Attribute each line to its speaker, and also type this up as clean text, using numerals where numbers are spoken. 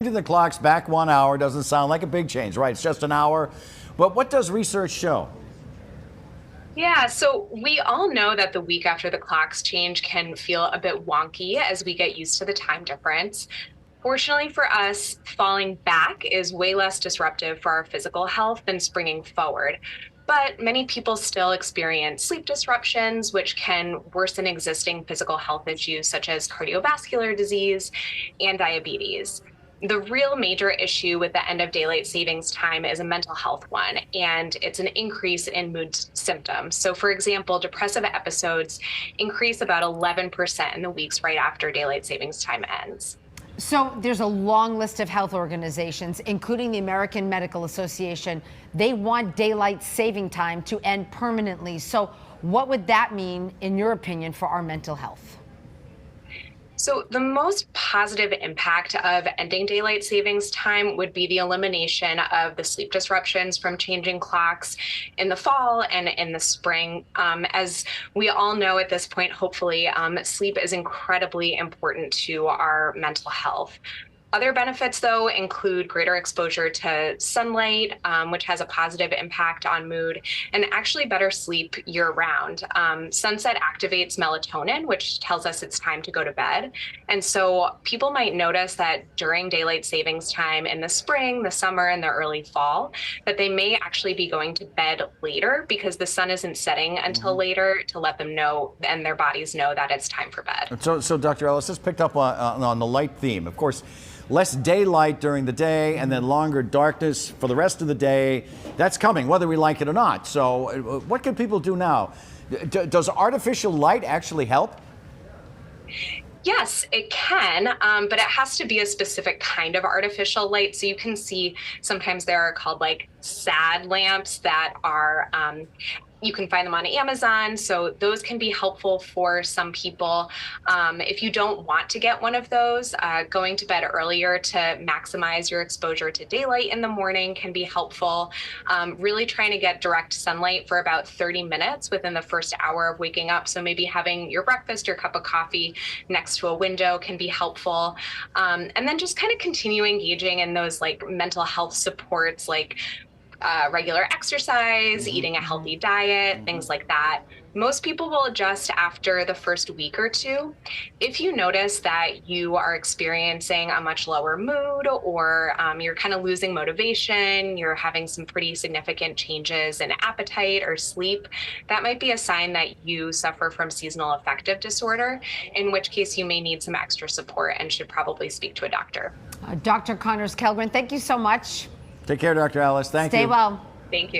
Speaker 1: Changing the clocks back 1 hour doesn't sound like a big change, right? It's just an hour. But what does research show?
Speaker 2: Yeah, so we all know that the week after the clocks change can feel a bit wonky as we get used to the time difference. Fortunately for us, falling back is way less disruptive for our physical health than springing forward. But many people still experience sleep disruptions, which can worsen existing physical health issues such as cardiovascular disease and diabetes. The real major issue with the end of daylight savings time is a mental health one, and it's an increase in mood symptoms. So, for example, depressive episodes increase about 11% in the weeks right after daylight savings time ends.
Speaker 3: So there's a long list of health organizations, including the American Medical Association. They want daylight saving time to end permanently. So what would that mean, in your opinion, for our mental health?
Speaker 2: So, the most positive impact of ending daylight savings time would be the elimination of the sleep disruptions from changing clocks in the fall and in the spring. As we all know at this point, hopefully, sleep is incredibly important to our mental health. Other benefits, though, include greater exposure to sunlight, which has a positive impact on mood, and actually better sleep year round. Sunset activates melatonin, which tells us it's time to go to bed. And so people might notice that during daylight savings time in the spring, the summer, and the early fall, that they may actually be going to bed later because the sun isn't setting until later to let them know and their bodies know that it's time for bed.
Speaker 1: So Dr. Ellis, this picked up on the light theme. Of course, less daylight during the day and then longer darkness for the rest of the day. That's coming, whether we like it or not. So what can people do now? Does artificial light actually help?
Speaker 2: Yes, it can, but it has to be a specific kind of artificial light. So you can see sometimes there are called like SAD lamps that are you can find them on Amazon. So those can be helpful for some people. If you don't want to get one of those, going to bed earlier to maximize your exposure to daylight in the morning can be helpful. Really trying to get direct sunlight for about 30 minutes within the first hour of waking up. So maybe having your breakfast, your cup of coffee next to a window can be helpful. And then just kind of continue engaging in those like mental health supports, like regular exercise, eating a healthy diet, things like that. Most people will adjust after the first week or two. If you notice that you are experiencing a much lower mood or you're kind of losing motivation, you're having some pretty significant changes in appetite or sleep, that might be a sign that you suffer from seasonal affective disorder, in which case you may need some extra support and should probably speak to a doctor.
Speaker 3: Dr. Connors Kellgren, thank you so much.
Speaker 1: Take care, Dr. Ellis. Thank you.
Speaker 3: Stay well.
Speaker 2: Thank you.